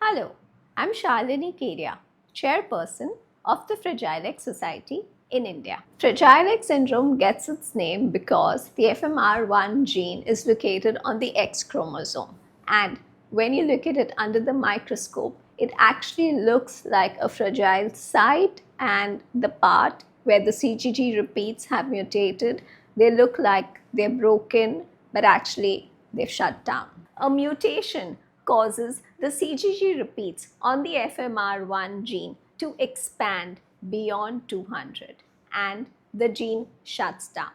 Hello, I'm Shalini Kedia, chairperson of the Fragile X Society in India. Fragile X syndrome gets its name because the FMR1 gene is located on the X chromosome, and when you look at it under the microscope, it actually looks like a fragile site, and the part where the CGG repeats have mutated, they look like they're broken, but actually they've shut down. A mutation causes the CGG repeats on the FMR1 gene to expand beyond 200, and the gene shuts down.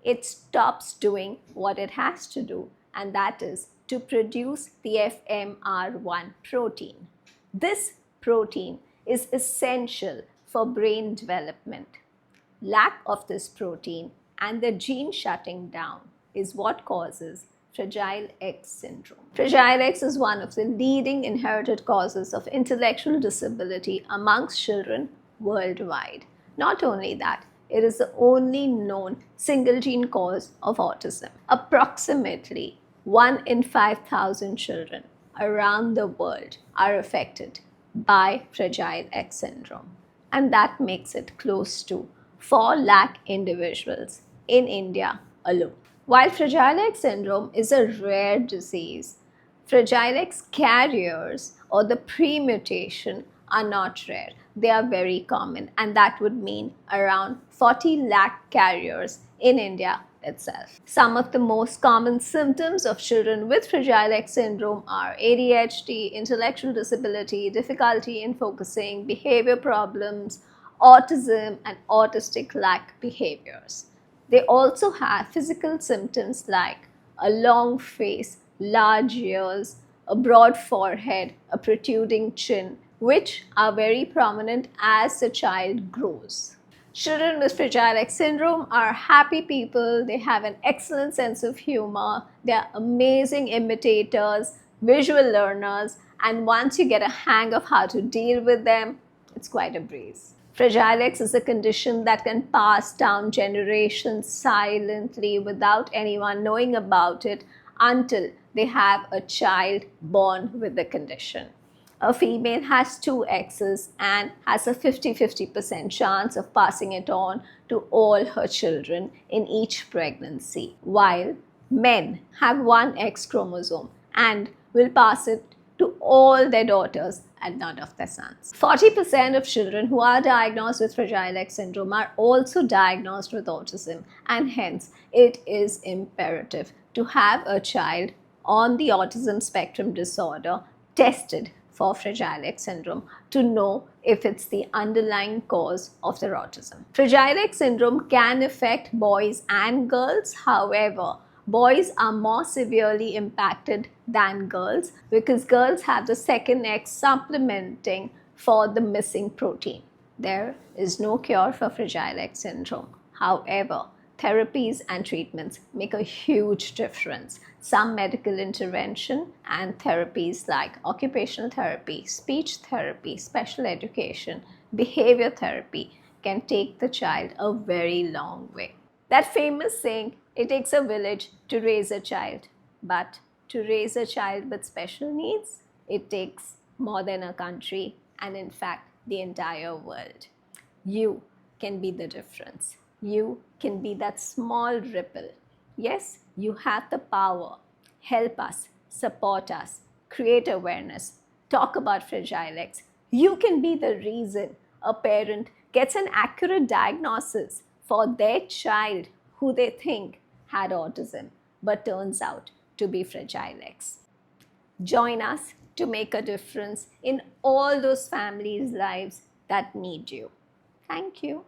It stops doing what it has to do, and that is to produce the FMR1 protein. This protein is essential for brain development. Lack of this protein and the gene shutting down is what causes Fragile X syndrome. Fragile X is one of the leading inherited causes of intellectual disability amongst children worldwide. Not only that, it is the only known single gene cause of autism. Approximately 1 in 5,000 children around the world are affected by Fragile X syndrome, and that makes it close to 4 lakh individuals in India alone. While Fragile X syndrome is a rare disease, Fragile X carriers or the pre-mutation are not rare. They are very common, and that would mean around 40 lakh carriers in India itself. Some of the most common symptoms of children with Fragile X syndrome are ADHD, intellectual disability, difficulty in focusing, behavior problems, autism, and autistic-like behaviors. They also have physical symptoms like a long face, large ears, a broad forehead, a protruding chin, which are very prominent as the child grows. Children with Fragile X syndrome are happy people. They have an excellent sense of humor. They are amazing imitators, visual learners, and once you get a hang of how to deal with them, it's quite a breeze. Fragile X is a condition that can pass down generations silently without anyone knowing about it until they have a child born with the condition. A female has 2 X's and has a 50-50% chance of passing it on to all her children in each pregnancy, while men have 1 X chromosome and will pass it to all their daughters and none of their sons. 40% of children who are diagnosed with Fragile X syndrome are also diagnosed with autism, and hence it is imperative to have a child on the autism spectrum disorder tested for Fragile X syndrome to know if it's the underlying cause of their autism. Fragile X syndrome can affect boys and girls. However, boys are more severely impacted than girls because girls have the second X supplementing for the missing protein. There is no cure for Fragile X syndrome. However, therapies and treatments make a huge difference. Some medical intervention and therapies like occupational therapy, speech therapy, special education, behavior therapy can take the child a very long way. That famous saying, it takes a village to raise a child, but to raise a child with special needs, it takes more than a country and in fact the entire world. You can be the difference. You can be that small ripple. Yes, you have the power. Help us, support us, create awareness, talk about Fragile X. You can be the reason a parent gets an accurate diagnosis for their child who they think had autism but turns out to be Fragile X. Join us to make a difference in all those families' lives that need you. Thank you.